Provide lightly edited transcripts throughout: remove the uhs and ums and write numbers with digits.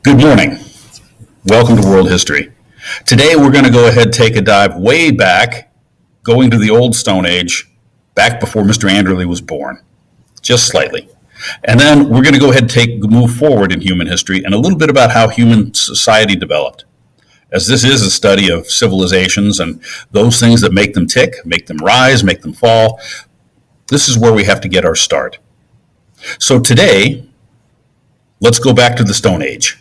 Good morning. Welcome to World History. Today we're going to go ahead and take a dive way back, going to the Old Stone Age, back before Mr. Anderley was born, just slightly. And then we're going to go ahead and move forward in human history and a little bit about how human society developed. As this is a study of civilizations and those things that make them tick, make them rise, make them fall, this is where we have to get our start. So today, let's go back to the Stone Age.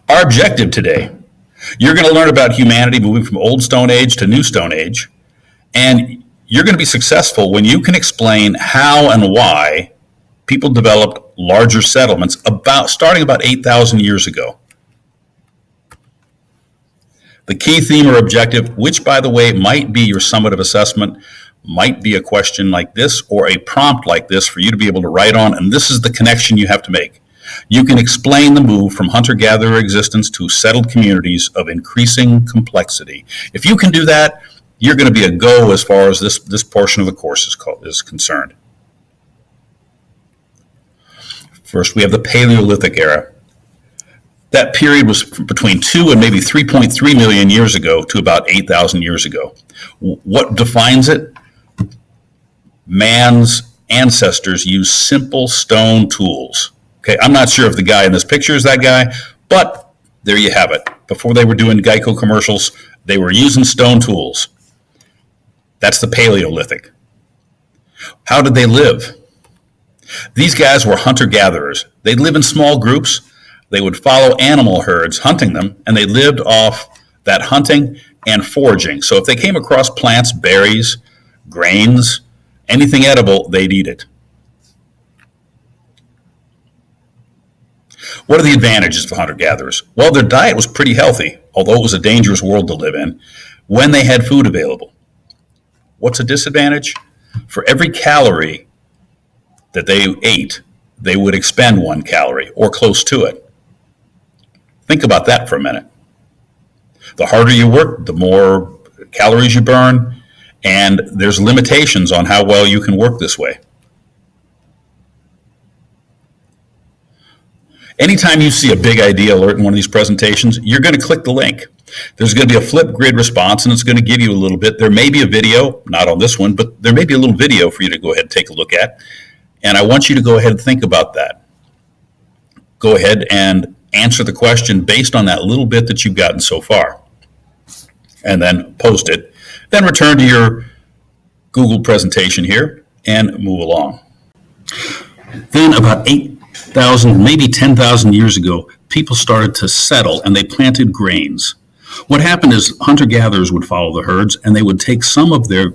Our objective today, you're going to learn about humanity moving from Old Stone Age to New Stone Age, and you're going to be successful when you can explain how and why people developed larger settlements starting about 8,000 years ago. The key theme or objective, which by the way might be your summative assessment, might be a question like this or a prompt like this for you to be able to write on, and this is the connection you have to make. You can explain the move from hunter-gatherer existence to settled communities of increasing complexity. If you can do that, you're going to be a go as far as this portion of the course is concerned. First, we have the Paleolithic Era. That period was between 2 and maybe 3.3 million years ago to about 8,000 years ago. What defines it? Man's ancestors used simple stone tools. Okay, I'm not sure if the guy in this picture is that guy, but there you have it. Before they were doing Geico commercials, they were using stone tools. That's the Paleolithic. How did they live? These guys were hunter-gatherers. They'd live in small groups. They would follow animal herds, hunting them, and they lived off that hunting and foraging. So if they came across plants, berries, grains, anything edible, they'd eat it. What are the advantages for hunter-gatherers? Well, their diet was pretty healthy, although it was a dangerous world to live in, when they had food available. What's a disadvantage? For every calorie that they ate, they would expend 1 calorie, or close to it. Think about that for a minute. The harder you work, the more calories you burn, and there's limitations on how well you can work this way. Anytime you see a big idea alert in one of these presentations, you're going to click the link. There's going to be a flip grid response, and it's going to give you a little bit. There may be a video, not on this one, but there may be a little video for you to go ahead and take a look at. And I want you to go ahead and think about that. Go ahead and answer the question based on that little bit that you've gotten so far. And then post it. Then return to your Google presentation here and move along. Then about 8,000, maybe 10,000 years ago, people started to settle and they planted grains. What happened is hunter-gatherers would follow the herds and they would take some of their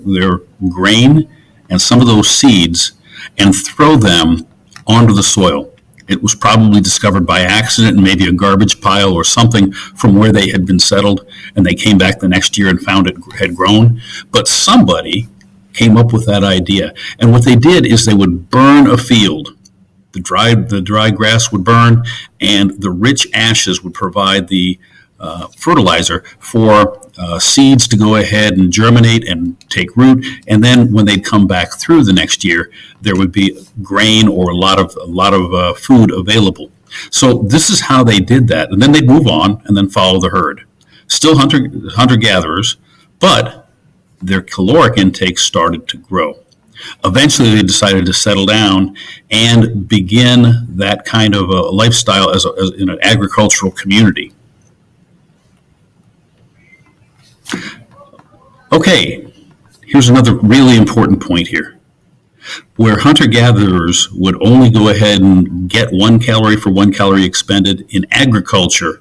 grain and some of those seeds and throw them onto the soil. It was probably discovered by accident in maybe a garbage pile or something from where they had been settled, and they came back the next year and found it had grown. But somebody came up with that idea. And what they did is they would burn a field. The dry grass would burn, and the rich ashes would provide the fertilizer for seeds to go ahead and germinate and take root. And then when they'd come back through the next year, there would be grain or a lot of food available. So this is how they did that. And then they'd move on and then follow the herd. Still hunter-gatherers, but their caloric intake started to grow. Eventually, they decided to settle down and begin that kind of a lifestyle as in an agricultural community. Okay, here's another really important point here. Where hunter-gatherers would only go ahead and get 1 calorie for 1 calorie expended, in agriculture,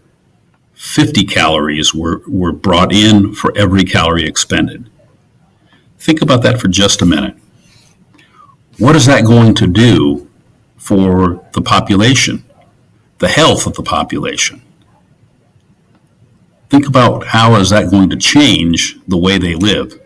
50 calories were brought in for every calorie expended. Think about that for just a minute. What is that going to do for the population, the health of the population? Think about how is that going to change the way they live.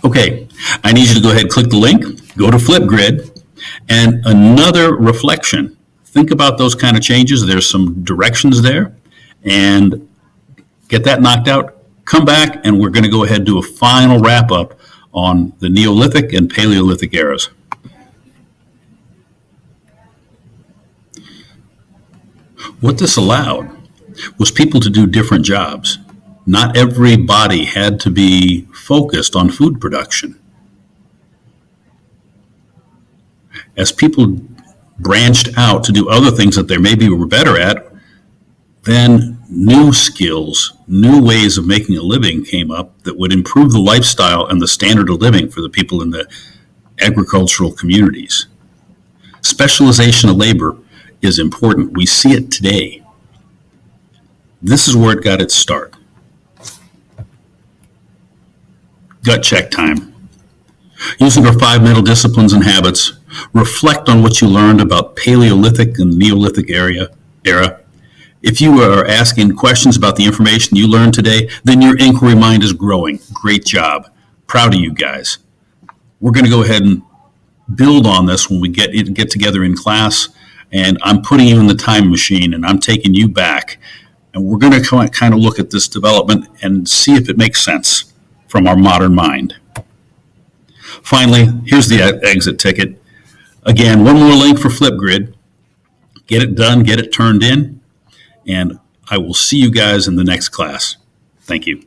Okay, I need you to go ahead and click the link, go to Flipgrid, and another reflection. Think about those kind of changes. There's some directions there, and Get that knocked out, come back, and we're going to go ahead and do a final wrap up on the Neolithic and Paleolithic eras. What this allowed was people to do different jobs. Not everybody had to be focused on food production. As people branched out to do other things that they maybe were better at, then new skills, new ways of making a living came up that would improve the lifestyle and the standard of living for the people in the agricultural communities. Specialization of labor is important. We see it today. This is where it got its start. Gut check time. Using our 5 mental disciplines and habits, reflect on what you learned about Paleolithic and Neolithic era. If you are asking questions about the information you learned today, then your inquiry mind is growing. Great job. Proud of you guys. We're going to go ahead and build on this when we get together in class, and I'm putting you in the time machine and I'm taking you back, and we're going to kind of look at this development and see if it makes sense from our modern mind. Finally, here's the exit ticket. Again, one more link for Flipgrid. Get it done, get it turned in, and I will see you guys in the next class. Thank you.